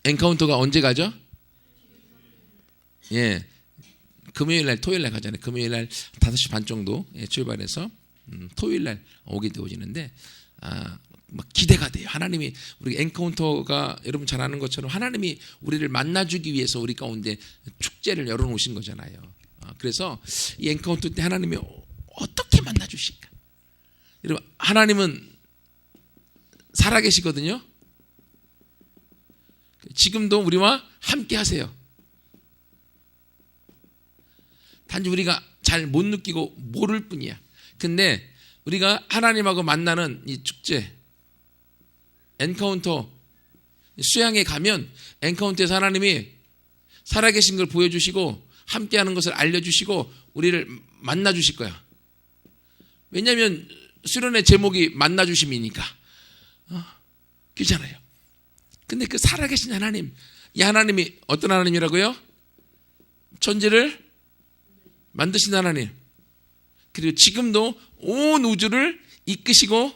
엔카운터가 언제 가죠? 예, 금요일날 토요일날 가잖아요. 금요일날 5시 반 정도 출발해서 토요일날 오게 되어지는데 막 기대가 돼요. 하나님이 우리 엔카운터가 여러분 잘 아는 것처럼 하나님이 우리를 만나주기 위해서 우리 가운데 축제를 열어놓으신 거잖아요. 그래서 이 엔카운터 때 하나님이 어떻게 만나주실까? 여러분 하나님은 살아계시거든요. 지금도 우리와 함께 하세요. 단지 우리가 잘 못 느끼고 모를 뿐이야. 근데 우리가 하나님하고 만나는 이 축제 엔카운터 수양에 가면 엔카운터에서 하나님이 살아계신 걸 보여주시고 함께하는 것을 알려주시고 우리를 만나주실 거야. 왜냐하면 수련의 제목이 만나주심이니까 그렇잖아요. 근데 그 살아계신 하나님, 이 하나님이 어떤 하나님이라고요? 천지를 만드신 하나님, 그리고 지금도 온 우주를 이끄시고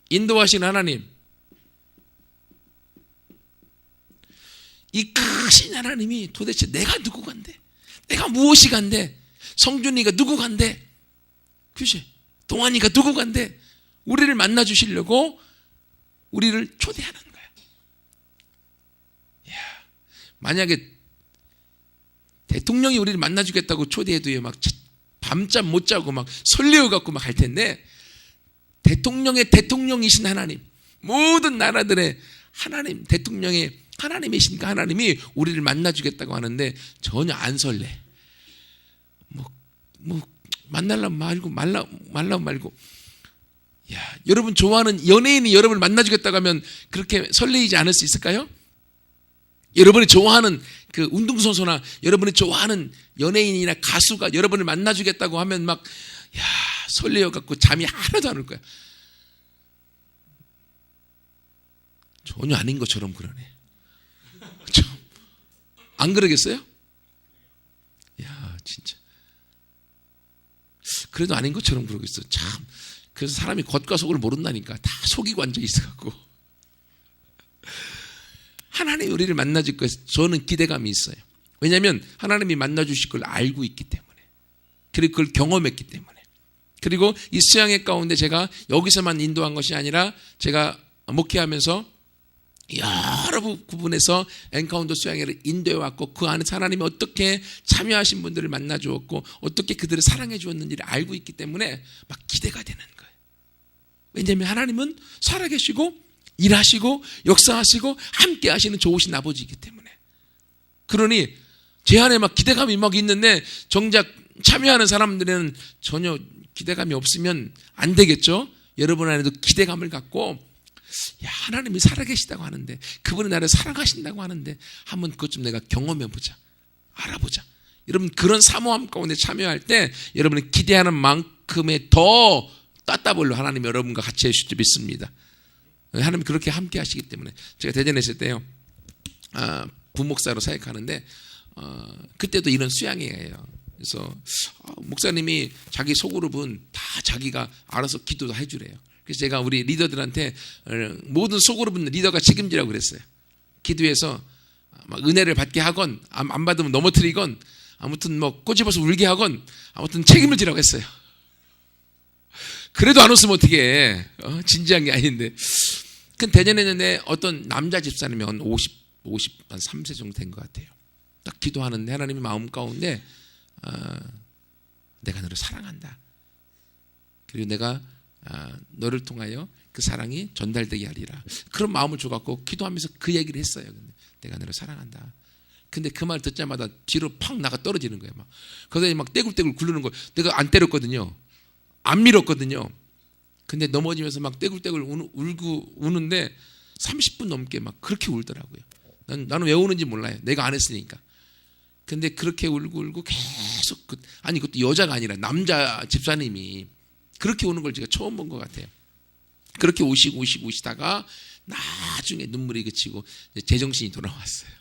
인도하신 하나님, 이 크신 하나님이 도대체 내가 누구 간데, 내가 무엇이 간데, 성준이가 누구 간데, 그치? 동환이가 누구 간데 우리를 만나 주시려고 우리를 초대하는 거야. 이야, 만약에 대통령이 우리를 만나 주겠다고 초대해도요, 막 밤잠 못 자고 막 설레어 갖고 막 할 텐데, 대통령의 대통령이신 하나님, 모든 나라들의 하나님, 대통령의 하나님이신가 하나님이 우리를 만나 주겠다고 하는데 전혀 안 설레. 만날라면 말라면 말고. 야, 여러분 좋아하는 연예인이 여러분을 만나 주겠다고 하면 그렇게 설레이지 않을 수 있을까요? 여러분이 좋아하는 그 운동선수나 여러분이 좋아하는 연예인이나 가수가 여러분을 만나 주겠다고 하면 막 설레어 갖고 잠이 하나도 안 올 거야. 전혀 아닌 것처럼 그러네. 안 그러겠어요? 야, 진짜. 그래도 아닌 것처럼 그러고 있어. 참. 그래서 사람이 겉과 속을 모른다니까. 다 속이고 앉아 있어갖고. 하나님이 우리를 만나줄 것에 저는 기대감이 있어요. 왜냐하면 하나님이 만나주실 걸 알고 있기 때문에. 그리고 그걸 경험했기 때문에. 그리고 이 수양회 가운데 제가 여기서만 인도한 것이 아니라 제가 목회하면서 여러 부분에서 엔카운터 수양회를 인도해왔고 그 안에서 하나님이 어떻게 참여하신 분들을 만나주었고 어떻게 그들을 사랑해 주었는지를 알고 있기 때문에 막 기대가 되는 거예요. 왜냐하면 하나님은 살아계시고 일하시고 역사하시고 함께 하시는 좋으신 아버지이기 때문에. 그러니 제 안에 막 기대감이 막 있는데 정작 참여하는 사람들은 전혀 기대감이 없으면 안 되겠죠. 여러분 안에도 기대감을 갖고 하나님이 살아계시다고 하는데 그분이 나를 사랑하신다고 하는데 한번 그것 좀 내가 경험해보자, 알아보자. 여러분 그런 사모함 가운데 참여할 때 여러분이 기대하는 만큼의 더 따따블로 하나님이 여러분과 같이 해주실 줄 믿습니다. 하나님이 그렇게 함께 하시기 때문에. 제가 대전에 있을 때요, 부목사로 사역하는데 그때도 이런 수양회예요. 그래서 목사님이 자기 소그룹은 다 자기가 알아서 기도도 해주래요. 그래서 제가 우리 리더들한테 모든 소그룹은 리더가 책임지라고 그랬어요. 기도해서 은혜를 받게 하건 안 받으면 넘어뜨리건 아무튼 꼬집어서 울게 하건 아무튼 책임을 지라고 했어요. 그래도 안 웃으면 어떻게 해. 진지한 게 아닌데. 그 대전에 있는데 어떤 남자 집사님이 한 3세 정도 된 것 같아요. 딱 기도하는데 하나님의 마음 가운데 내가 너를 사랑한다. 그리고 내가 너를 통하여 그 사랑이 전달되게 하리라. 그런 마음을 줘갖고 기도하면서 그 얘기를 했어요. 내가 너를 사랑한다. 근데 그 말 듣자마자 뒤로 팍 나가 떨어지는 거예요. 그래서 막 떼굴떼굴 굴르는 거예요. 내가 안 때렸거든요. 안 밀었거든요. 근데 넘어지면서 막 떼굴떼굴 울고 우는데 30분 넘게 막 그렇게 울더라고요. 나는 왜 우는지 몰라요. 내가 안 했으니까. 근데 그렇게 울고 계속 아니 그것도 여자가 아니라 남자 집사님이 그렇게 우는 걸 제가 처음 본 것 같아요. 그렇게 우시다가 나중에 눈물이 그치고 제정신이 돌아왔어요.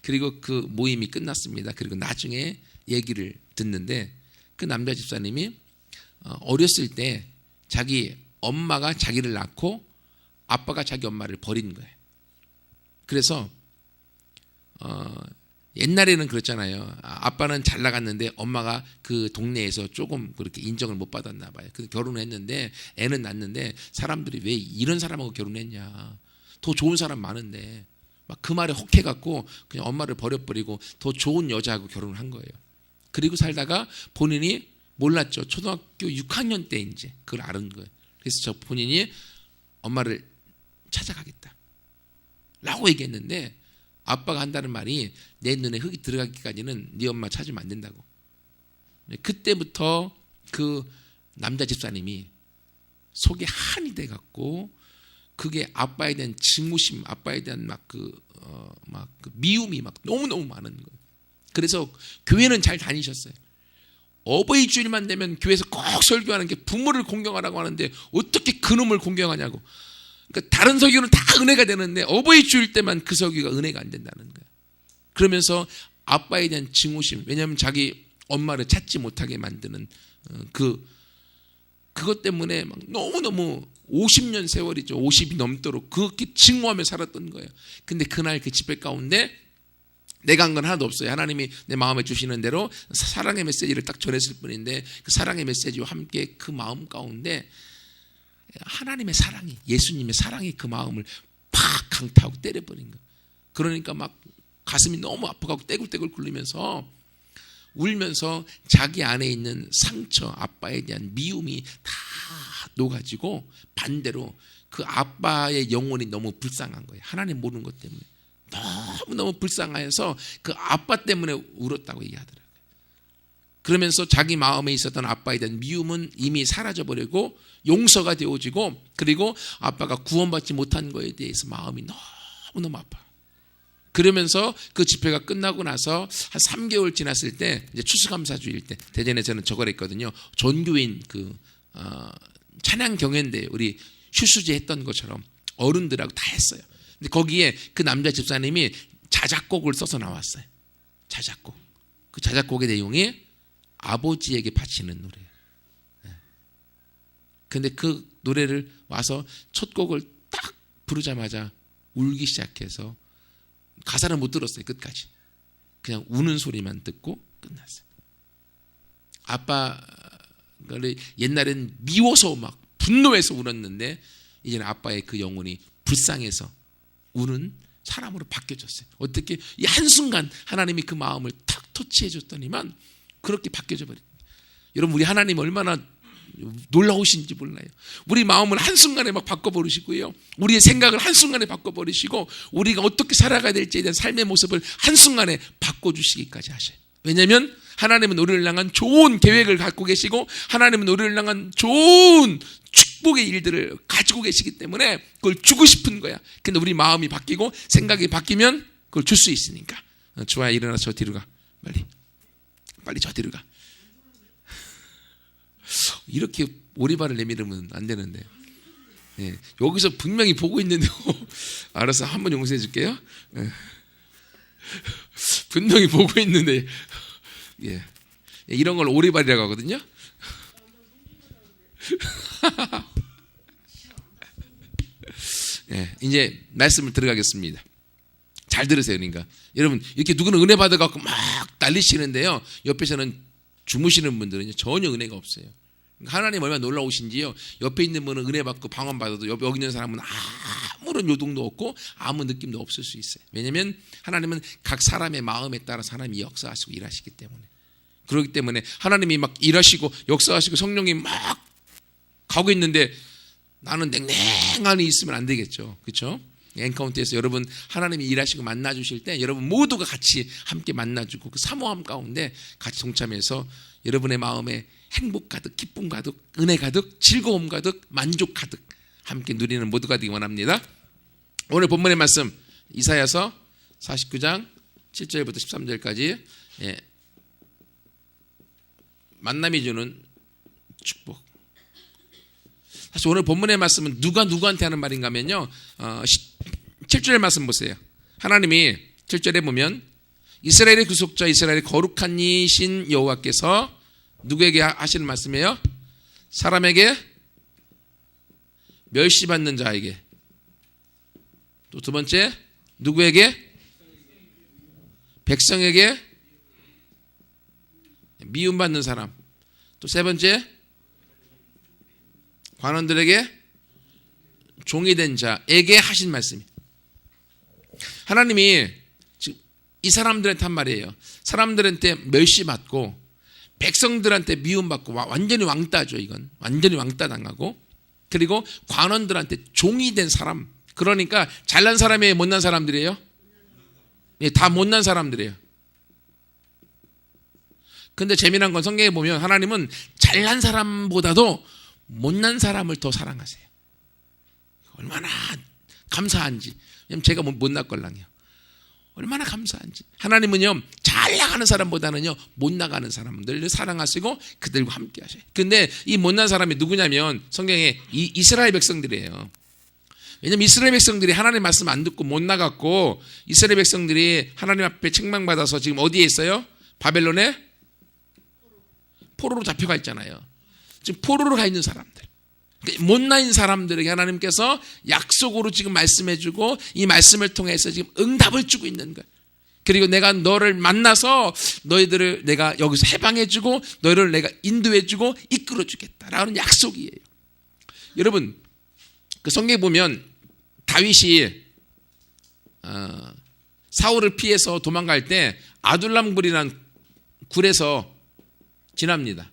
그리고 그 모임이 끝났습니다. 그리고 나중에 얘기를 듣는데 그 남자 집사님이 어렸을 때 자기 엄마가 자기를 낳고 아빠가 자기 엄마를 버린 거예요. 그래서 옛날에는 그랬잖아요. 아빠는 잘 나갔는데 엄마가 그 동네에서 조금 그렇게 인정을 못 받았나 봐요. 그래서 결혼을 했는데 애는 낳는데 사람들이 왜 이런 사람하고 결혼했냐. 더 좋은 사람 많은데 막 그 말에 혹해갖고 그냥 엄마를 버려버리고 더 좋은 여자하고 결혼을 한 거예요. 그리고 살다가 본인이 몰랐죠. 초등학교 6학년 때 이제 그걸 알은 거예요. 그래서 저 본인이 엄마를 찾아가겠다 라고 얘기했는데 아빠가 한다는 말이 내 눈에 흙이 들어가기까지는 네 엄마 찾으면 안 된다고. 그때부터 그 남자 집사님이 속에 한이 돼갖고 그게 아빠에 대한 증오심, 아빠에 대한 막 그 미움이 막 너무너무 많은 거예요. 그래서 교회는 잘 다니셨어요. 어버이 주일만 되면 교회에서 꼭 설교하는 게 부모를 공경하라고 하는데 어떻게 그놈을 공경하냐고. 그러니까 다른 설교는 다 은혜가 되는데 어버이 주일 때만 그 설교가 은혜가 안 된다는 거예요. 그러면서 아빠에 대한 증오심, 왜냐하면 자기 엄마를 찾지 못하게 만드는 그것 때문에 막 너무너무 50년 세월이죠. 50이 넘도록 그렇게 증오하며 살았던 거예요. 근데 그날 그 집회 가운데 내가 한 건 하나도 없어요. 하나님이 내 마음에 주시는 대로 사랑의 메시지를 딱 전했을 뿐인데 그 사랑의 메시지와 함께 그 마음 가운데 하나님의 사랑이, 예수님의 사랑이 그 마음을 팍 강타하고 때려버린 거예요. 그러니까 막 가슴이 너무 아파가고 떼굴떼굴 굴리면서 울면서 자기 안에 있는 상처, 아빠에 대한 미움이 다 녹아지고 반대로 그 아빠의 영혼이 너무 불쌍한 거예요. 하나님 모르는 것 때문에 너무너무 불쌍해서 그 아빠 때문에 울었다고 얘기하더라고요. 그러면서 자기 마음에 있었던 아빠에 대한 미움은 이미 사라져버리고 용서가 되어지고, 그리고 아빠가 구원받지 못한 거에 대해서 마음이 너무너무 아파요. 그러면서 그 집회가 끝나고 나서 한 3개월 지났을 때 이제 추수감사주일 때 대전에 저는 저걸 했거든요. 전교인 찬양 경연대 우리 휴수제 했던 것처럼 어른들하고 다 했어요. 근데 거기에 그 남자 집사님이 자작곡을 써서 나왔어요. 자작곡. 그 자작곡의 내용이 아버지에게 바치는 노래예요. 근데 그 노래를 와서 첫 곡을 딱 부르자마자 울기 시작해서 가사를 못 들었어요. 끝까지. 그냥 우는 소리만 듣고 끝났어요. 아빠를 옛날엔 미워서 막 분노해서 울었는데 이제는 아빠의 그 영혼이 불쌍해서 우는 사람으로 바뀌어졌어요. 어떻게 이 한순간 하나님이 그 마음을 탁 터치해 줬더니만 그렇게 바뀌어져 버립니다. 여러분, 우리 하나님 얼마나 놀라우신지 몰라요. 우리 마음을 한순간에 막 바꿔버리시고요, 우리의 생각을 한순간에 바꿔버리시고 우리가 어떻게 살아가야 될지에 대한 삶의 모습을 한순간에 바꿔주시기까지 하셔요. 왜냐하면 하나님은 우리를 향한 좋은 계획을 갖고 계시고 하나님은 우리를 향한 좋은 축복의 일들을 가지고 계시기 때문에 그걸 주고 싶은 거야. 근데 우리 마음이 바뀌고 생각이 바뀌면 그걸 줄 수 있으니까. 좋아, 일어나 저 뒤로 가. 빨리 저 뒤로 가. 이렇게 오리발을 내밀으면 안 되는데. 예, 여기서 분명히 보고 있는데 알아서 한번 용서해 줄게요. 예. 분명히 보고 있는데 예. 이런 걸 오리발이라고 하거든요. 예, 이제 말씀을 들어가겠습니다. 잘 들으세요. 그러니까 여러분, 이렇게 누구는 은혜 받아갖고 막 난리치는데요, 옆에서는 주무시는 분들은 전혀 은혜가 없어요. 하나님 얼마나 놀라우신지요. 옆에 있는 분은 은혜 받고 방언 받아도 여기 있는 사람은 아무런 요동도 없고 아무 느낌도 없을 수 있어요. 왜냐하면 하나님은 각 사람의 마음에 따라 하나님이 역사하시고 일하시기 때문에. 그렇기 때문에 하나님이 막 일하시고 역사하시고 성령이 막 가고 있는데 나는 냉랭하니 있으면 안 되겠죠. 그렇죠? 엔카운트에서 여러분 하나님이 일하시고 만나주실 때 여러분 모두가 같이 함께 만나주고 그 사모함 가운데 같이 동참해서 여러분의 마음에 행복 가득, 기쁨 가득, 은혜 가득, 즐거움 가득, 만족 가득 함께 누리는 모두가 되기 원합니다. 오늘 본문의 말씀 이사야서 49장 7절부터 13절까지 만남이 주는 축복. 사실 오늘 본문의 말씀은 누가 누구한테 하는 말인가 하면요, 7절의 말씀 보세요. 하나님이 7절에 보면 이스라엘의 구속자, 이스라엘의 거룩한 이신 여호와께서 누구에게 하시는 말씀이에요? 사람에게, 멸시받는 자에게, 또 두 번째 누구에게? 백성에게 미움받는 사람. 또 세 번째, 관원들에게 종이 된 자에게 하신 말씀이. 하나님이 지금 이 사람들한테 한 말이에요. 사람들한테 멸시받고 백성들한테 미움받고 완전히 왕따죠. 이건 완전히 왕따 당하고, 그리고 관원들한테 종이 된 사람. 그러니까 잘난 사람이에요, 못난 사람들이에요? 예, 다 못난 사람들이에요. 근데 재미난 건 성경에 보면 하나님은 잘난 사람보다도 못난 사람을 더 사랑하세요. 얼마나 감사한지. 왜냐면 제가 못났걸랑요. 얼마나 감사한지. 하나님은요, 잘 나가는 사람보다는요, 못 나가는 사람들을 사랑하시고 그들과 함께 하셔요. 근데 이 못난 사람이 누구냐면 성경에 이스라엘 백성들이에요. 왜냐면 이스라엘 백성들이 하나님 말씀 안 듣고 못 나갔고, 이스라엘 백성들이 하나님 앞에 책망받아서 지금 어디에 있어요? 바벨론에 포로로 잡혀가 있잖아요. 지금 포로로 가 있는 사람들, 못나인 사람들에게 하나님께서 약속으로 지금 말씀해주고 이 말씀을 통해서 지금 응답을 주고 있는 거예요. 그리고 내가 너를 만나서 너희들을 내가 여기서 해방해주고 너희를 내가 인도해주고 이끌어주겠다라는 약속이에요. 여러분, 그 성경에 보면 다윗이 사울을 피해서 도망갈 때 아둘람 굴이라는 굴에서 지납니다.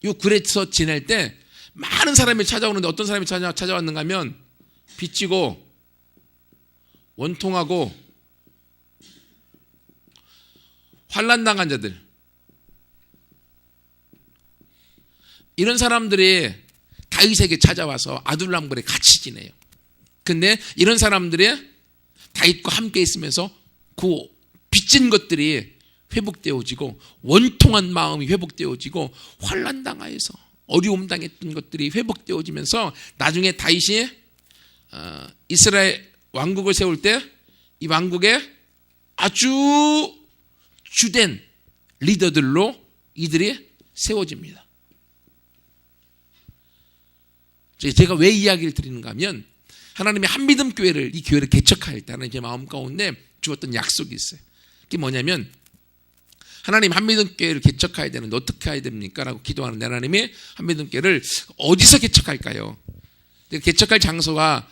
이 굴에서 지낼 때 많은 사람이 찾아오는데 어떤 사람이 찾아왔는가 하면 빚지고 원통하고 환난당한 자들, 이런 사람들이 다윗에게 찾아와서 아둘람굴에 같이 지내요. 근데 이런 사람들이 다윗과 함께 있으면서 그 빚진 것들이 회복되어지고 원통한 마음이 회복되어지고 환난당하여서 어려움 당했던 것들이 회복되어지면서 나중에 다윗이 이스라엘 왕국을 세울 때 이 왕국에 아주 주된 리더들로 이들이 세워집니다. 제가 왜 이야기를 드리는가 하면 하나님의 한믿음 교회를, 이 교회를 개척할 때 하나님 제 마음 가운데 주었던 약속이 있어요. 그게 뭐냐면 하나님 한믿음 교회를 개척해야 되는데 어떻게 해야 됩니까? 라고 기도하는데 하나님이 한믿음 교회를 어디서 개척할까요? 개척할 장소가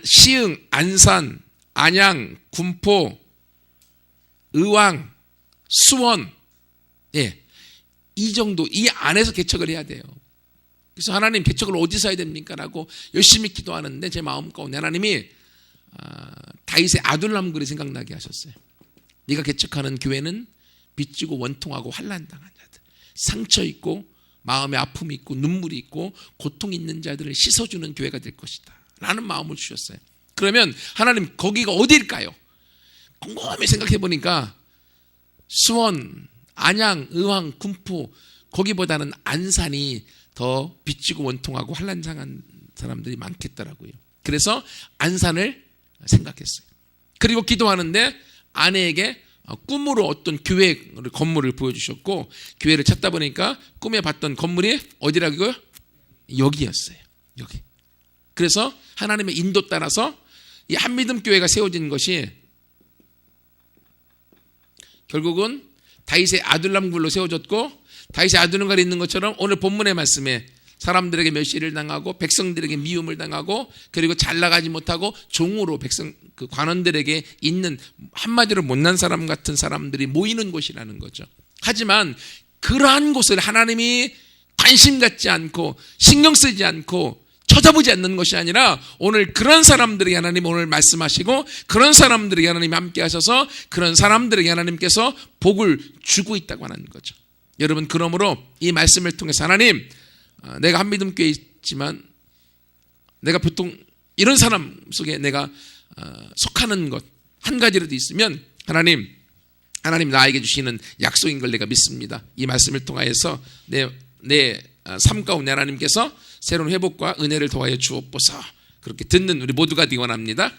시흥, 안산, 안양, 군포, 의왕, 수원, 예, 이 정도, 이 안에서 개척을 해야 돼요. 그래서 하나님 개척을 어디서 해야 됩니까? 라고 열심히 기도하는데 제 마음 가운데 하나님이 다윗의 아둘람굴이 생각나게 하셨어요. 네가 개척하는 교회는 빚지고 원통하고 환난당한 자들, 상처 있고 마음에 아픔이 있고 눈물이 있고 고통 있는 자들을 씻어주는 교회가 될 것이다 라는 마음을 주셨어요. 그러면 하나님 거기가 어디일까요? 곰곰이 생각해 보니까 수원, 안양, 의왕, 군포, 거기보다는 안산이 더 빚지고 원통하고 환난당한 사람들이 많겠더라고요. 그래서 안산을 생각했어요. 그리고 기도하는데 아내에게 꿈으로 어떤 교회 건물을 보여주셨고, 교회를 찾다 보니까 꿈에 봤던 건물이 어디라고요? 여기였어요. 여기. 그래서 하나님의 인도 따라서 이 한믿음 교회가 세워진 것이 결국은 다윗의 아둘람굴로 세워졌고, 다윗의 아둘람굴에 있는 것처럼 오늘 본문의 말씀에 사람들에게 멸시를 당하고 백성들에게 미움을 당하고 그리고 잘 나가지 못하고 종으로 그 관원들에게 있는, 한마디로 못난 사람 같은 사람들이 모이는 곳이라는 거죠. 하지만 그러한 곳을 하나님이 관심 갖지 않고 신경 쓰지 않고 쳐다보지 않는 것이 아니라 오늘 그런 사람들에게 하나님 오늘 말씀하시고 그런 사람들에게 하나님 함께 하셔서 그런 사람들에게 하나님께서 복을 주고 있다고 하는 거죠. 여러분, 그러므로 이 말씀을 통해서 하나님, 내가 한믿음 교회에 있지만 내가 보통 이런 사람 속에 내가 속하는 것 한 가지라도 있으면 하나님 나에게 주시는 약속인 걸 내가 믿습니다. 이 말씀을 통하여서 내 삶 가운데 하나님께서 새로운 회복과 은혜를 더하여 주옵소서. 그렇게 듣는 우리 모두가 되기 원합니다.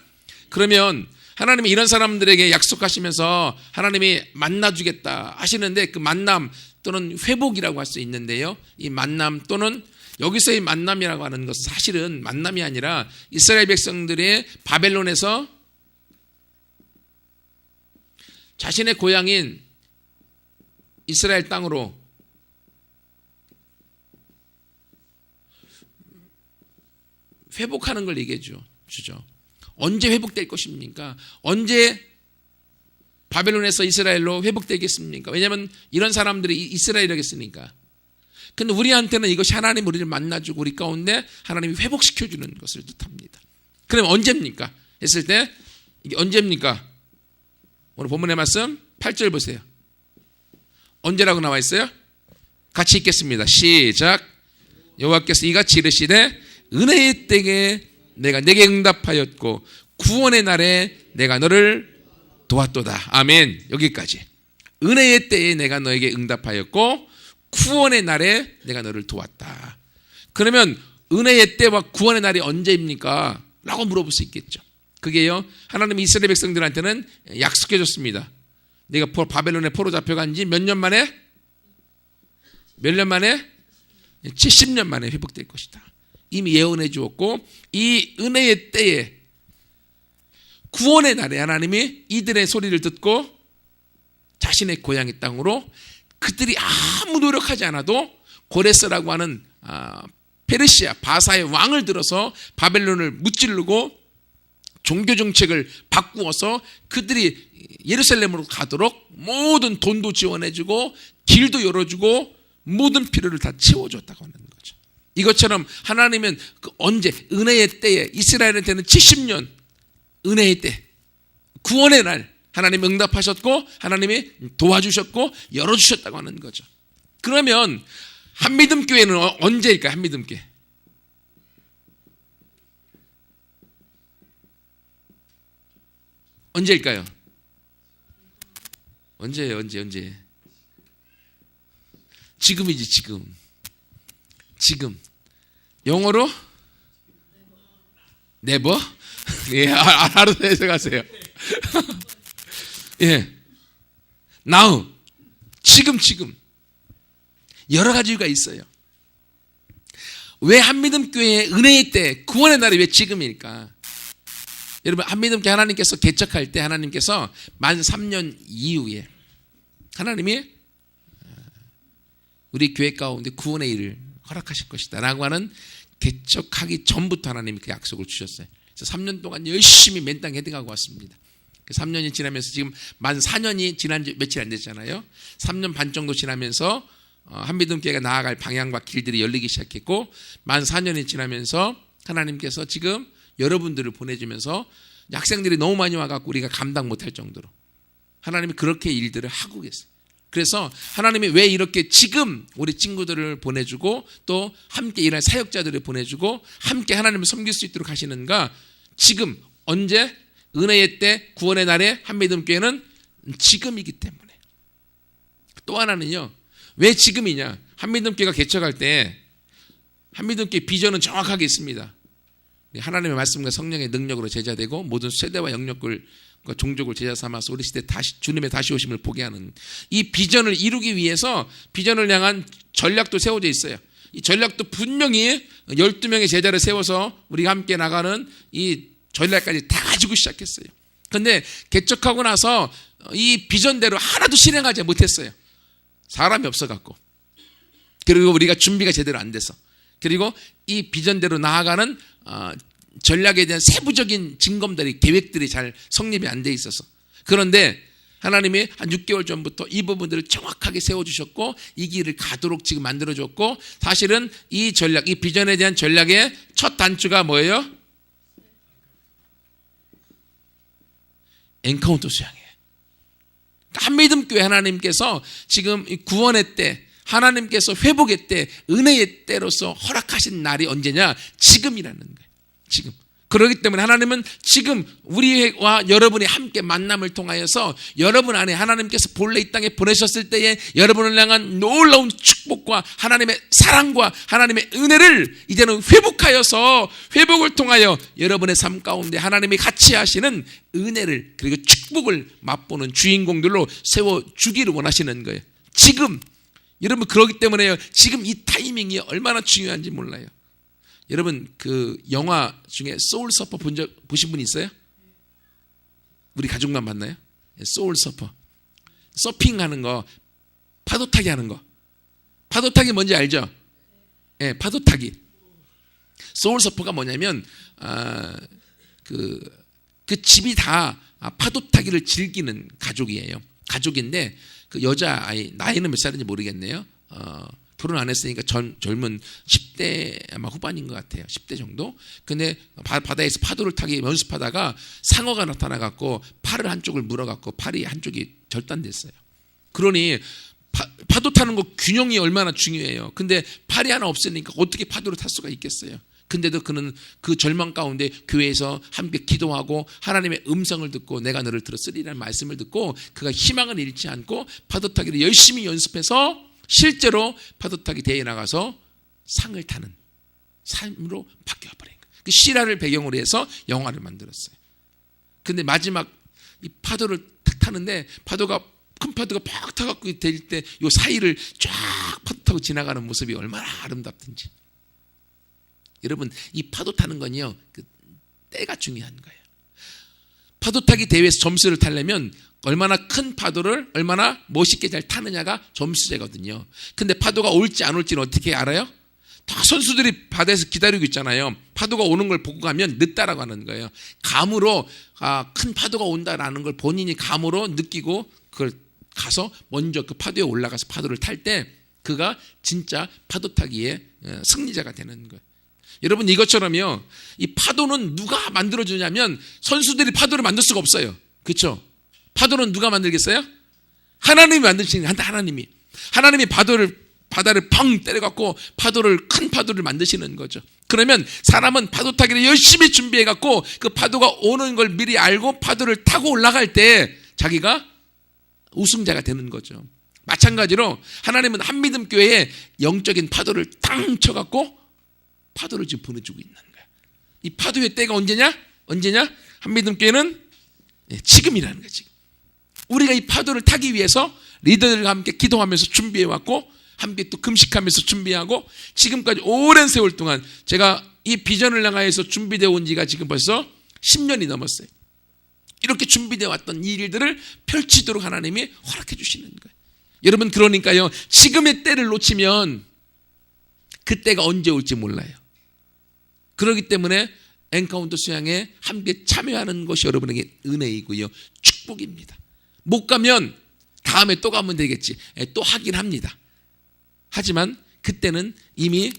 그러면 하나님이 이런 사람들에게 약속하시면서 하나님이 만나주겠다 하시는데 그 만남 또는 회복이라고 할 수 있는데요, 이 만남 또는 여기서의 만남이라고 하는 것은 사실은 만남이 아니라 이스라엘 백성들의 바벨론에서 자신의 고향인 이스라엘 땅으로 회복하는 걸 얘기해 주죠. 언제 회복될 것입니까? 언제 바벨론에서 이스라엘로 회복되겠습니까? 왜냐하면 이런 사람들이 이스라엘이겠으니까. 근데 우리한테는 이것이 하나님 우리를 만나주고 우리 가운데 하나님이 회복시켜주는 것을 뜻합니다. 그럼 언제입니까? 했을 때 이게 언제입니까? 오늘 본문의 말씀 8절 보세요. 언제라고 나와 있어요? 같이 읽겠습니다. 시작. 여호와께서 이같이 이르시되 은혜의 때에 내가 내게 응답하였고 구원의 날에 내가 너를 도왔도다. 아멘. 여기까지. 은혜의 때에 내가 너에게 응답하였고 구원의 날에 내가 너를 도왔다. 그러면 은혜의 때와 구원의 날이 언제입니까? 라고 물어볼 수 있겠죠. 그게요, 하나님이 이스라엘 백성들한테는 약속해 줬습니다. 네가 바벨론에 포로 잡혀간 지 몇 년 만에? 몇 년 만에? 70년 만에 회복될 것이다. 이미 예언해 주었고, 이 은혜의 때에 구원의 날에 하나님이 이들의 소리를 듣고 자신의 고향의 땅으로 그들이 아무 노력하지 않아도 고레스라고 하는 페르시아 바사의 왕을 들어서 바벨론을 무찌르고 종교 정책을 바꾸어서 그들이 예루살렘으로 가도록 모든 돈도 지원해주고 길도 열어주고 모든 필요를 다 채워줬다고 하는 거죠. 이것처럼 하나님은 언제 은혜의 때에 이스라엘한테는 70년 은혜의 때 구원의 날 하나님이 응답하셨고 하나님이 도와주셨고 열어주셨다고 하는 거죠. 그러면 한미듬교회는 언제일까요? 한미듬교회 언제일까요? 언제예요? 언제? 지금이지. 지금 영어로 never? 예, 알아서 해석하세요. 예, now, 지금 여러 가지 이유가 있어요. 왜 한미듬교회의 은혜의 때 구원의 날이 왜 지금일까? 여러분, 한미듬교회 하나님께서 개척할 때 하나님께서 만 3년 이후에 하나님이 우리 교회 가운데 구원의 일을 허락하실 것이다 라고 하는 개척하기 전부터 하나님이 그 약속을 주셨어요. 그래서 3년 동안 열심히 맨땅 헤딩하고 왔습니다. 3년이 지나면서 지금 만 4년이 지난 지 며칠 안 됐잖아요. 3년 반 정도 지나면서 한미듬교회가 나아갈 방향과 길들이 열리기 시작했고, 만 4년이 지나면서 하나님께서 지금 여러분들을 보내주면서 학생들이 너무 많이 와갖고 우리가 감당 못할 정도로 하나님이 그렇게 일들을 하고 계세요. 그래서 하나님이 왜 이렇게 지금 우리 친구들을 보내주고 또 함께 일할 사역자들을 보내주고 함께 하나님을 섬길 수 있도록 하시는가? 지금 언제? 은혜의 때 구원의 날에 한미듬교회는 지금이기 때문에. 또 하나는요, 왜 지금이냐? 한미듬교회가 개척할 때 한미듬교회 비전은 정확하게 있습니다. 하나님의 말씀과 성령의 능력으로 제자되고 모든 세대와 영역을 종족을 제자 삼아서 우리 시대 주님의 다시 오심을 보게 하는 이 비전을 이루기 위해서 비전을 향한 전략도 세워져 있어요. 이 전략도 분명히 12명의 제자를 세워서 우리가 함께 나가는 이 전략까지 다 가지고 시작했어요. 그런데 개척하고 나서 이 비전대로 하나도 실행하지 못했어요. 사람이 없어갖고, 그리고 우리가 준비가 제대로 안 돼서, 그리고 이 비전대로 나아가는 전략에 대한 세부적인 증검들이 계획들이 잘 성립이 안 돼 있어서. 그런데 하나님이 한 6개월 전부터 이 부분들을 정확하게 세워주셨고 이 길을 가도록 지금 만들어줬고, 사실은 이 전략, 이 비전에 대한 전략의 첫 단추가 뭐예요? 엔카운터 수양이에요. 한미듬교회 하나님께서 지금 구원의 때, 하나님께서 회복의 때, 은혜의 때로서 허락하신 날이 언제냐? 지금이라는 거예요. 지금. 그렇기 때문에 하나님은 지금 우리와 여러분이 함께 만남을 통하여서 여러분 안에 하나님께서 본래 이 땅에 보내셨을 때에 여러분을 향한 놀라운 축복과 하나님의 사랑과 하나님의 은혜를 이제는 회복하여서 회복을 통하여 여러분의 삶 가운데 하나님이 같이 하시는 은혜를 그리고 축복을 맛보는 주인공들로 세워주기를 원하시는 거예요. 지금. 여러분, 그렇기 때문에 지금 이 타이밍이 얼마나 중요한지 몰라요. 여러분, 그 영화 중에 소울 서퍼 보신 분 있어요? 우리 가족만 봤나요? 소울 서퍼. 서핑하는 거, 파도 타기 하는 거. 파도 타기 뭔지 알죠? 예, 파도 타기. 소울서퍼가 뭐냐면 그 집이 다 파도 타기를 즐기는 가족이에요. 가족인데 그 여자 아이 나이는 몇 살인지 모르겠네요. 결혼 안 했으니까 젊은 10대 아마 후반인 것 같아요. 10대 정도. 근데 바다에서 파도를 타기 연습하다가 상어가 나타나갖고 팔을 한쪽을 물어갖고 팔이 한쪽이 절단됐어요. 그러니 파도 타는 거 균형이 얼마나 중요해요. 근데 팔이 하나 없으니까 어떻게 파도를 탈 수가 있겠어요. 근데도 그는 그 절망 가운데 교회에서 함께 기도하고 하나님의 음성을 듣고 내가 너를 들었으리라는 말씀을 듣고 그가 희망을 잃지 않고 파도 타기를 열심히 연습해서 실제로 파도 타기 대회에 나가서 상을 타는 삶으로 바뀌어버린 거예요. 그 실화를 배경으로 해서 영화를 만들었어요. 근데 마지막 이 파도를 탁 타는데 큰 파도가 팍 타갖고 될 때 이 사이를 쫙 파도 타고 지나가는 모습이 얼마나 아름답든지. 여러분 이 파도 타는 건요 그 때가 중요한 거예요. 파도 타기 대회에서 점수를 타려면 얼마나 큰 파도를 얼마나 멋있게 잘 타느냐가 점수제거든요. 근데 파도가 올지 안 올지는 어떻게 알아요? 다 선수들이 바다에서 기다리고 있잖아요. 파도가 오는 걸 보고 가면 늦다라고 하는 거예요. 감으로 큰 파도가 온다라는 걸 본인이 감으로 느끼고 그걸 가서 먼저 그 파도에 올라가서 파도를 탈 때 그가 진짜 파도 타기의 승리자가 되는 거예요. 여러분 이것처럼요 이 파도는 누가 만들어주냐면 선수들이 파도를 만들 수가 없어요. 그렇죠? 파도는 누가 만들겠어요? 하나님이 만드시는 하나님이 바다를 펑 때려갖고 큰 파도를 만드시는 거죠. 그러면 사람은 파도 타기를 열심히 준비해갖고 그 파도가 오는 걸 미리 알고 파도를 타고 올라갈 때 자기가 우승자가 되는 거죠. 마찬가지로 하나님은 한미듬교회에 영적인 파도를 탕 쳐갖고 파도를 지금 보내주고 있는 거야. 이 파도의 때가 언제냐? 한미듬교회는 지금이라는 거지. 우리가 이 파도를 타기 위해서 리더들과 함께 기도하면서 준비해왔고 함께 또 금식하면서 준비하고 지금까지 오랜 세월 동안 제가 이 비전을 향하여서 준비되어 온 지가 지금 벌써 10년이 넘었어요. 이렇게 준비되어 왔던 이 일들을 펼치도록 하나님이 허락해 주시는 거예요. 여러분 그러니까요 지금의 때를 놓치면 그 때가 언제 올지 몰라요. 그렇기 때문에 엔카운터 수양에 함께 참여하는 것이 여러분에게 은혜이고요 축복입니다. 못 가면 다음에 또 가면 되겠지. 또 하긴 합니다. 하지만 그때는 이미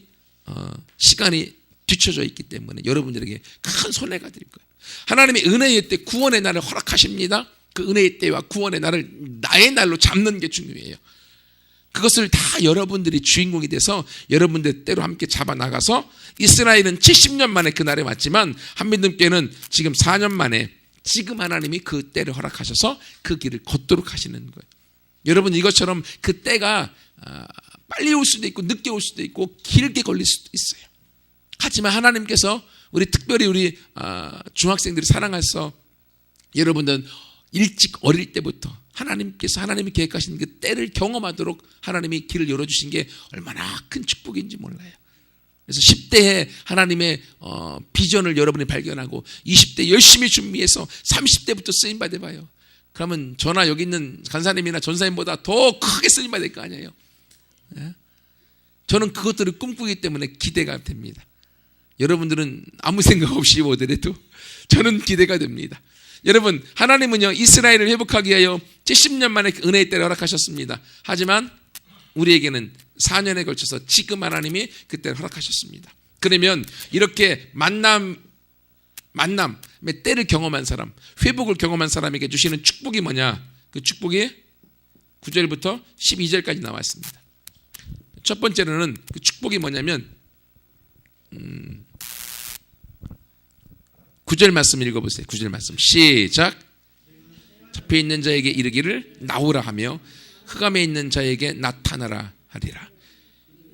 시간이 뒤쳐져 있기 때문에 여러분들에게 큰 손해가 될 거예요. 하나님의 은혜의 때 구원의 날을 허락하십니다. 그 은혜의 때와 구원의 날을 나의 날로 잡는 게 중요해요. 그것을 다 여러분들이 주인공이 돼서 여러분들 때로 함께 잡아나가서 이스라엘은 70년 만에 그 날에 왔지만 한민들께는 지금 4년 만에 지금 하나님이 그 때를 허락하셔서 그 길을 걷도록 하시는 거예요. 여러분 이것처럼 그 때가 빨리 올 수도 있고 늦게 올 수도 있고 길게 걸릴 수도 있어요. 하지만 하나님께서 특별히 우리 중학생들이 사랑해서 여러분들은 일찍 어릴 때부터 하나님이 계획하신 그 때를 경험하도록 하나님이 길을 열어주신 게 얼마나 큰 축복인지 몰라요. 그래서 10대에 하나님의 비전을 여러분이 발견하고 20대 열심히 준비해서 30대부터 쓰임받아 봐요. 그러면 저나 여기 있는 간사님이나 전사님보다 더 크게 쓰임받을 거 아니에요. 저는 그것들을 꿈꾸기 때문에 기대가 됩니다. 여러분들은 아무 생각 없이 오더라도 저는 기대가 됩니다. 여러분 하나님은요 이스라엘을 회복하기 위하여 70년 만에 은혜의 때를 허락하셨습니다. 하지만 우리에게는 4년에 걸쳐서 지금 하나님이 그때를 허락하셨습니다. 그러면 이렇게 만남의 때를 경험한 사람, 회복을 경험한 사람에게 주시는 축복이 뭐냐? 그 축복이 9절부터 12절까지 나와 있습니다. 첫 번째로는 그 축복이 뭐냐면 9절 말씀 읽어보세요. 9절 말씀 시작. 잡혀있는 자에게 이르기를 나오라 하며 흑암에 있는 자에게 나타나라 하리라.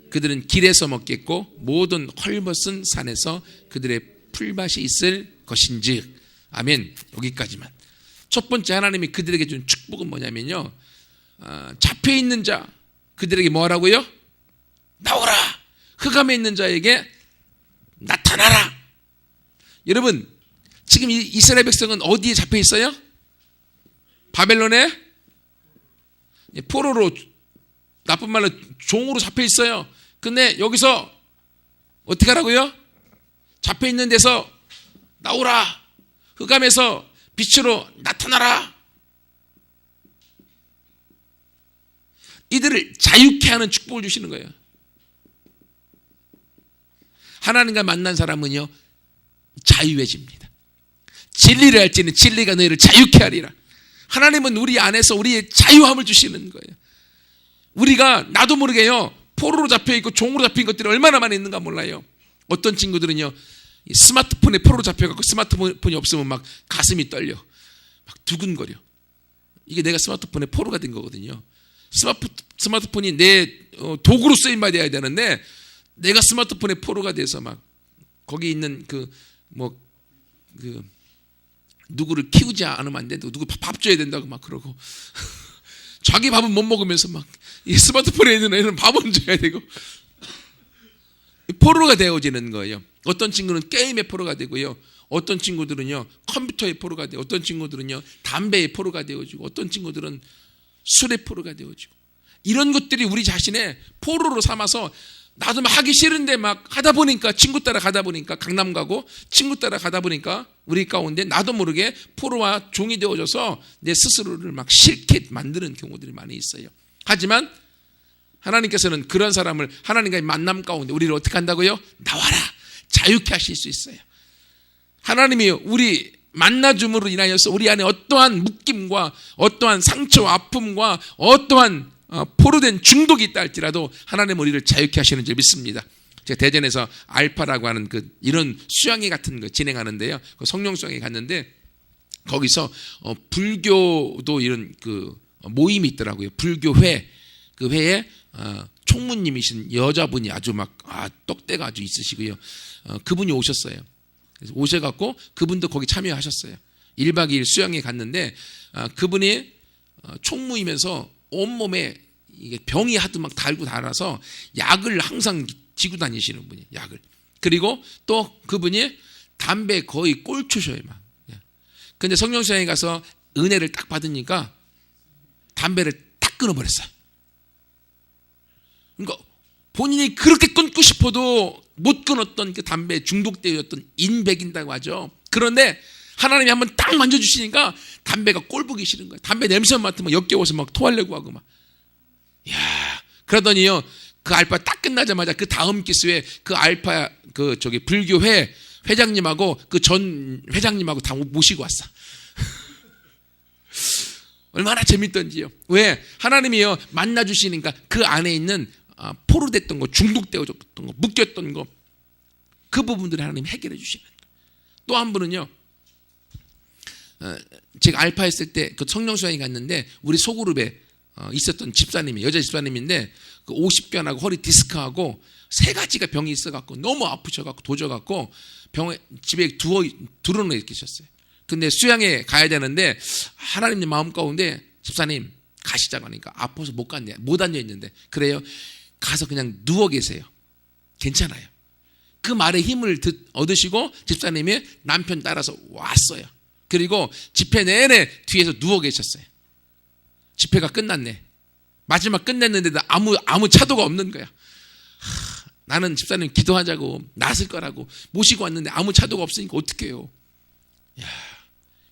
그들은 길에서 먹겠고 모든 헐벗은 산에서 그들의 풀밭이 있을 것인즉. 아멘. 여기까지만. 첫 번째 하나님이 그들에게 준 축복은 뭐냐면요, 잡혀있는 자 그들에게 뭐하라고요? 나오라. 흑암에 있는 자에게 나타나라. 여러분 지금 이스라엘 백성은 어디에 잡혀 있어요? 바벨론의 포로로, 나쁜 말로 종으로 잡혀 있어요. 근데 여기서 어떻게 하라고요? 잡혀 있는 데서 나오라. 흑암에서 빛으로 나타나라. 이들을 자유케 하는 축복을 주시는 거예요. 하나님과 만난 사람은요, 자유해집니다. 진리를 할지는 진리가 너희를 자유케 하리라. 하나님은 우리 안에서 우리의 자유함을 주시는 거예요. 우리가 나도 모르게요, 포로로 잡혀있고 종으로 잡힌 것들이 얼마나 많이 있는가 몰라요. 어떤 친구들은요, 스마트폰에 포로로 잡혀갖고 스마트폰이 없으면 막 가슴이 떨려, 막 두근거려. 이게 내가 스마트폰에 포로가 된 거거든요. 스마트폰이 내 도구로 쓰임받아야 되는데 내가 스마트폰에 포로가 돼서 막 거기 있는 누구를 키우지 않으면 안 된다고, 누구 밥 줘야 된다고 막 그러고 자기 밥은 못 먹으면서 막 이 스마트폰에 있는 애는 밥은 줘야 되고 포로가 되어지는 거예요. 어떤 친구는 게임의 포로가 되고요, 어떤 친구들은요 컴퓨터의 포로가 되고, 어떤 친구들은요 담배의 포로가 되어지고, 어떤 친구들은 술의 포로가 되어지고, 이런 것들이 우리 자신의 포로로 삼아서 나도 막 하기 싫은데 막 하다 보니까, 친구 따라 가다 보니까, 강남 가고 친구 따라 가다 보니까 우리 가운데 나도 모르게 포로와 종이 되어져서 내 스스로를 막 싫게 만드는 경우들이 많이 있어요. 하지만 하나님께서는 그런 사람을 하나님과의 만남 가운데 우리를 어떻게 한다고요? 나와라, 자유케 하실 수 있어요. 하나님이 우리 만나줌으로 인하여서 우리 안에 어떠한 묶임과 어떠한 상처와 아픔과 어떠한 포로된 중독이 있다 할지라도 하나님은 우리를 자유케 하시는 줄 믿습니다. 제가 대전에서 알파라고 하는 이런 수양회 같은 거 진행하는데요, 그 성령 수양회 갔는데 거기서 불교도 이런 모임이 있더라고요. 불교회. 그 회에 총무님이신 여자분이 아주 떡대가 아주 있으시고요, 그분이 오셨어요. 그래서 오셔갖고 그분도 거기 참여하셨어요. 1박 2일 수양회 갔는데 그분이 총무이면서 온몸에 이게 병이 하도 막 달고 달아서 약을 항상 지고 다니시는 분이에요. 약을. 그리고 또 그분이 담배 거의 꼴초셔요 막. 근데 성령수양에 가서 은혜를 딱 받으니까 담배를 딱 끊어버렸어요. 그러니까 본인이 그렇게 끊고 싶어도 못 끊었던 그 담배에 중독되었던 인백인다고 하죠. 그런데 하나님이 한번 딱 만져주시니까 담배가 꼴보기 싫은 거예요. 담배 냄새만 맡으면 역겨워서 막 토하려고 하고 막. 이야, 그러더니요, 그 알파 딱 끝나자마자 그 다음 기수에 그 알파 불교회 회장님하고 그 전 회장님하고 다 모시고 왔어. 얼마나 재밌던지요. 왜? 하나님이요 만나주시니까 그 안에 있는 포로됐던 거, 중독되어졌던 거, 묶였던 거, 그 부분들을 하나님 해결해 주시는 거예요. 또 한 분은요, 제가 알파 했을 때 그 성령수양에 갔는데 우리 소그룹에 있었던 집사님이, 여자 집사님인데 그 50변하고 허리 디스크하고 3가지가 병이 있어갖고 너무 아프셔갖고 도져갖고 집에 두어놓여 계셨어요. 근데 수양에 가야 되는데 하나님 마음 가운데 집사님 가시자고 하니까 아파서 못 앉아있는데, 그래요, 가서 그냥 누워 계세요. 괜찮아요. 그 말에 힘을 얻으시고 집사님이 남편 따라서 왔어요. 그리고 집회 내내 뒤에서 누워 계셨어요. 집회가 끝났네. 마지막 끝냈는데도 아무 차도가 없는 거야. 나는 집사님 기도하자고 나설 거라고 모시고 왔는데 아무 차도가 없으니까 어떡해요.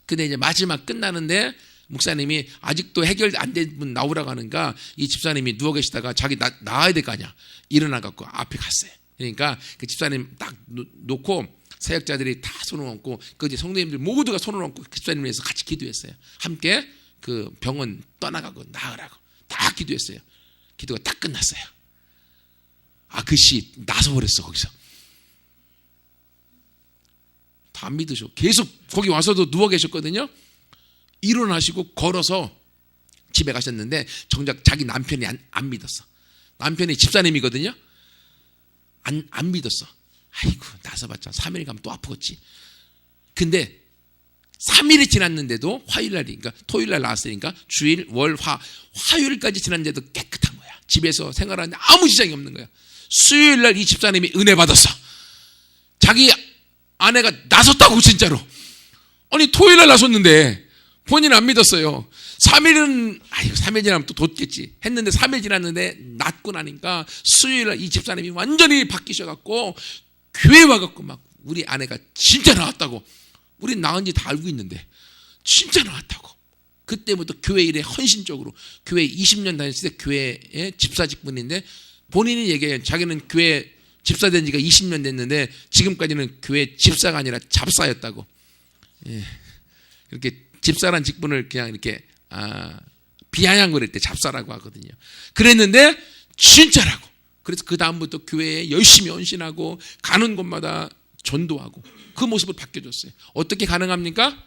근데 이제 마지막 끝나는데 목사님이 아직도 해결 안 된 분 나오라고 하니까 이 집사님이 누워 계시다가 자기 나와야 될 거 아니야. 일어나갖고 앞에 갔어요. 그러니까 그 집사님 딱 놓고 사역자들이 다 손을 얹고 그 성도님들 모두가 손을 얹고 그 집사님을 위해서 같이 기도했어요. 함께 그 병원 떠나가고 나으라고 다 기도했어요. 기도가 딱 끝났어요. 글씨 나서버렸어. 거기서 다 안 믿으셔. 계속 거기 와서도 누워 계셨거든요. 일어나시고 걸어서 집에 가셨는데 정작 자기 남편이 안 믿었어. 남편이 집사님이거든요. 안 믿었어. 아이고 나서봤자 3일 가면 또 아프겠지. 근데 3일이 지났는데도 화요일날이니까 토요일날 나왔으니까 주일 화요일까지 지났는데도 깨끗한 거야. 집에서 생활하는데 아무 지장이 없는 거야. 수요일날 이 집사님이 은혜 받았어. 자기 아내가 나섰다고 진짜로. 아니 토요일날 나섰는데 본인은 안 믿었어요. 3일은 아유 3일 지나면 또 돋겠지 했는데 3일 지났는데 낫고 나니까 수요일날 이 집사님이 완전히 바뀌셔갖고 교회 와갖고 막 우리 아내가 진짜 나왔다고, 우린 나은 지 다 알고 있는데 진짜 나왔다고. 그때부터 교회 일에 헌신적으로, 교회 20년 다녔을 때 교회의 집사 직분인데 본인이 얘기해요. 자기는 교회 집사 된 지가 20년 됐는데 지금까지는 교회 집사가 아니라 잡사였다고. 예. 이렇게 집사란 직분을 그냥 이렇게 비아냥거릴 때 잡사라고 하거든요. 그랬는데 진짜라고. 그래서 그 다음부터 교회에 열심히 헌신하고 가는 곳마다 전도하고 그 모습을 바뀌어줬어요. 어떻게 가능합니까?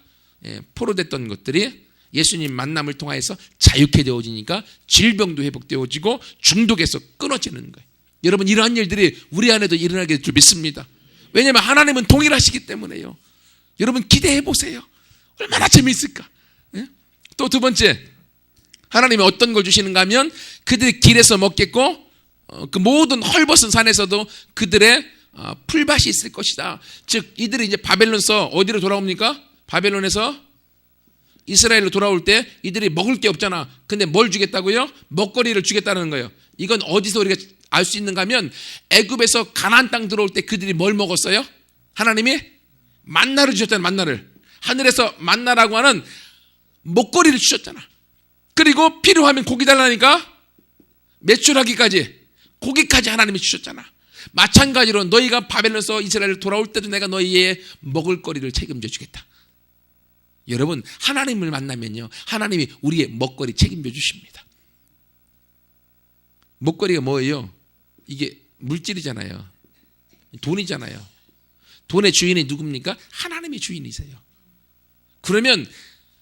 예, 포로됐던 것들이 예수님 만남을 통해서 자유케 되어지니까 질병도 회복되어지고 중독에서 끊어지는 거예요. 여러분, 이러한 일들이 우리 안에도 일어나게 될 줄 믿습니다. 왜냐하면 하나님은 동일하시기 때문에요. 여러분 기대해 보세요. 얼마나 재미있을까. 예? 또 두 번째, 하나님이 어떤 걸 주시는가 하면 그들이 길에서 먹겠고 그 모든 헐벗은 산에서도 그들의 풀밭이 있을 것이다. 즉 이들이 이제 바벨론에서 어디로 돌아옵니까? 바벨론에서 이스라엘로 돌아올 때 이들이 먹을 게 없잖아. 근데 뭘 주겠다고요? 먹거리를 주겠다는 거예요. 이건 어디서 우리가 알 수 있는가 하면 애굽에서 가나안 땅 들어올 때 그들이 뭘 먹었어요? 하나님이 만나를 주셨잖아요. 만나를. 하늘에서 만나라고 하는 먹거리를 주셨잖아. 그리고 필요하면 고기 달라니까 매출하기까지 고기까지 하나님이 주셨잖아. 마찬가지로 너희가 바벨론에서 이스라엘로 돌아올 때도 내가 너희의 먹을 거리를 책임져 주겠다. 여러분, 하나님을 만나면요, 하나님이 우리의 먹거리 책임져 주십니다. 먹거리가 뭐예요? 이게 물질이잖아요. 돈이잖아요. 돈의 주인이 누굽니까? 하나님이 주인이세요. 그러면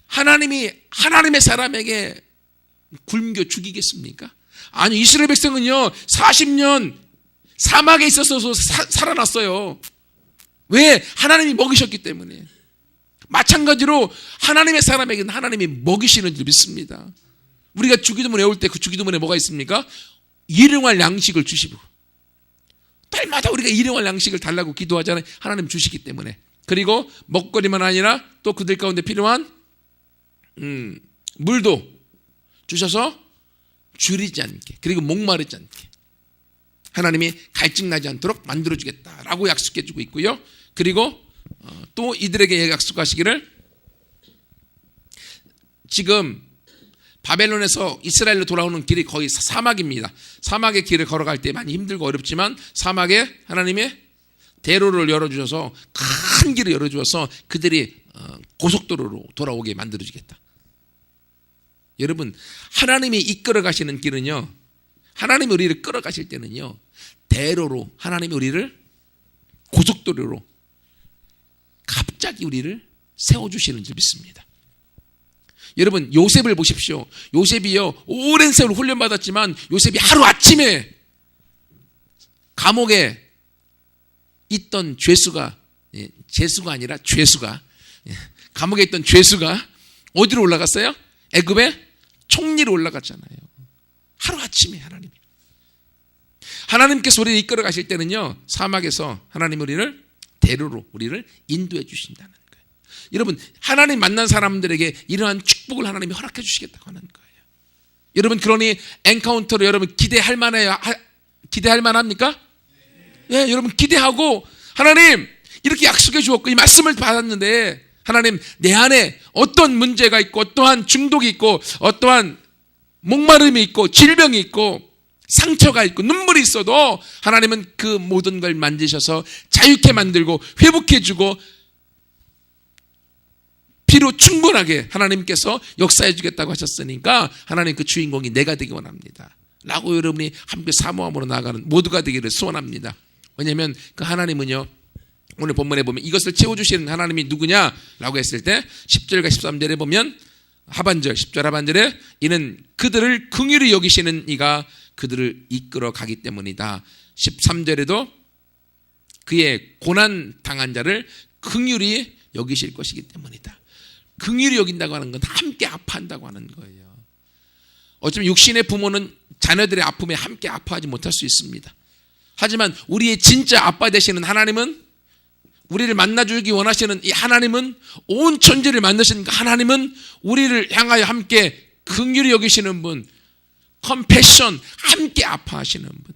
하나님이 하나님의 사람에게 굶겨 죽이겠습니까? 아니, 이스라엘 백성은요 40년 사막에 있어서 살아났어요. 왜? 하나님이 먹이셨기 때문에. 마찬가지로 하나님의 사람에게는 하나님이 먹이시는 줄 믿습니다. 우리가 주기도문 외울 때 그 주기도문에 뭐가 있습니까? 일용할 양식을 주시고, 달마다 우리가 일용할 양식을 달라고 기도하잖아요. 하나님 주시기 때문에. 그리고 먹거리만 아니라 또 그들 가운데 필요한 물도 주셔서 줄이지 않게, 그리고 목마르지 않게 하나님이 갈증나지 않도록 만들어주겠다라고 약속해주고 있고요. 그리고 또 이들에게 약속하시기를, 지금 바벨론에서 이스라엘로 돌아오는 길이 거의 사막입니다. 사막의 길을 걸어갈 때 많이 힘들고 어렵지만 사막에 하나님이 대로를 열어주셔서, 큰 길을 열어주셔서 그들이 고속도로로 돌아오게 만들어주겠다. 여러분, 하나님이 이끌어 가시는 길은요, 하나님이 우리를 끌어가실 때는요, 대로로 하나님이 우리를 고속도로로 갑자기 우리를 세워주시는 줄 믿습니다. 여러분, 요셉을 보십시오. 요셉이요, 오랜 세월 훈련받았지만 요셉이 하루아침에 감옥에 있던 죄수가, 죄수가 아니라 죄수가, 감옥에 있던 죄수가 어디로 올라갔어요? 애굽의 총리로 올라갔잖아요. 하루아침에 하나님께서 우리를 이끌어 가실 때는요, 사막에서 하나님 우리를 대로로 우리를 인도해 주신다는 거예요. 여러분, 하나님 만난 사람들에게 이러한 축복을 하나님이 허락해 주시겠다고 하는 거예요. 여러분, 그러니 엔카운터로 여러분 기대할 만해요? 기대할 만합니까? 네, 여러분 기대하고, 하나님 이렇게 약속해 주었고 이 말씀을 받았는데 하나님, 내 안에 어떤 문제가 있고 어떠한 중독이 있고 어떠한 목마름이 있고 질병이 있고 상처가 있고 눈물이 있어도 하나님은 그 모든 걸 만지셔서 자유케 만들고 회복해 주고 피로 충분하게 하나님께서 역사해 주겠다고 하셨으니까 하나님, 그 주인공이 내가 되기 원합니다 라고 여러분이 함께 사모함으로 나아가는 모두가 되기를 소원합니다. 왜냐하면 그 하나님은요, 오늘 본문에 보면 이것을 채워주시는 하나님이 누구냐라고 했을 때 10절과 13절에 보면 하반절, 10절 하반절에 이는 그들을 긍휼히 여기시는 이가 그들을 이끌어 가기 때문이다. 13절에도 그의 고난 당한 자를 긍휼히 여기실 것이기 때문이다. 긍휼히 여긴다고 하는 건 함께 아파한다고 하는 거예요. 어쩌면 육신의 부모는 자녀들의 아픔에 함께 아파하지 못할 수 있습니다. 하지만 우리의 진짜 아빠 되시는 하나님은 우리를 만나주기 원하시는 이 하나님은, 온 천지를 만드신 하나님은 우리를 향하여 함께 긍휼히 여기시는 분, 컴패션, 함께 아파하시는 분,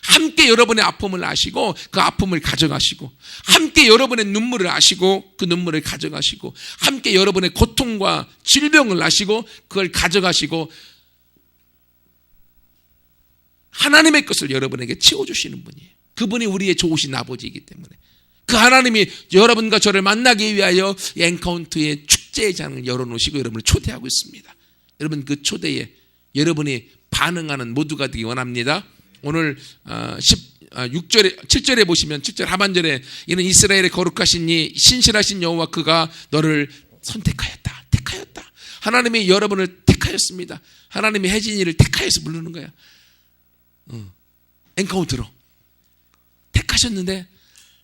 함께 여러분의 아픔을 아시고 그 아픔을 가져가시고, 함께 여러분의 눈물을 아시고 그 눈물을 가져가시고, 함께 여러분의 고통과 질병을 아시고 그걸 가져가시고, 하나님의 것을 여러분에게 채워주시는 분이에요. 그분이 우리의 좋으신 아버지이기 때문에 그 하나님이 여러분과 저를 만나기 위하여 엔카운트의 축제의 장을 열어놓으시고 여러분을 초대하고 있습니다. 여러분, 그 초대에 여러분이 반응하는 모두가 되기 원합니다. 오늘 7절에 보시면, 7절 하반절에, 이는 이스라엘의 거룩하신 이 신실하신 여호와 그가 너를 선택하였다. 택하였다. 하나님이 여러분을 택하였습니다. 하나님이 혜진이를 택하여서 부르는 거야. 엔카운트로 택하셨는데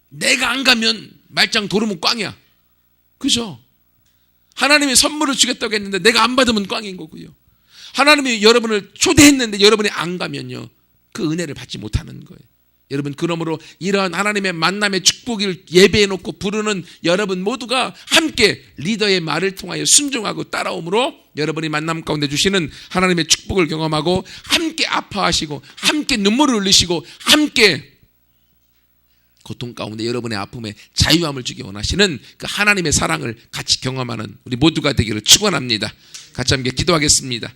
내가 안 가면 말짱 도르면 꽝이야. 그죠? 하나님이 선물을 주겠다고 했는데 내가 안 받으면 꽝인 거고요. 하나님이 여러분을 초대했는데 여러분이 안 가면요, 그 은혜를 받지 못하는 거예요. 여러분, 그러므로 이러한 하나님의 만남의 축복을 예배해 놓고 부르는 여러분 모두가 함께 리더의 말을 통하여 순종하고 따라옴으로 여러분이 만남 가운데 주시는 하나님의 축복을 경험하고, 함께 아파하시고 함께 눈물을 흘리시고 함께 고통 가운데 여러분의 아픔에 자유함을 주기 원하시는 그 하나님의 사랑을 같이 경험하는 우리 모두가 되기를 축원합니다. 같이 함께 기도하겠습니다.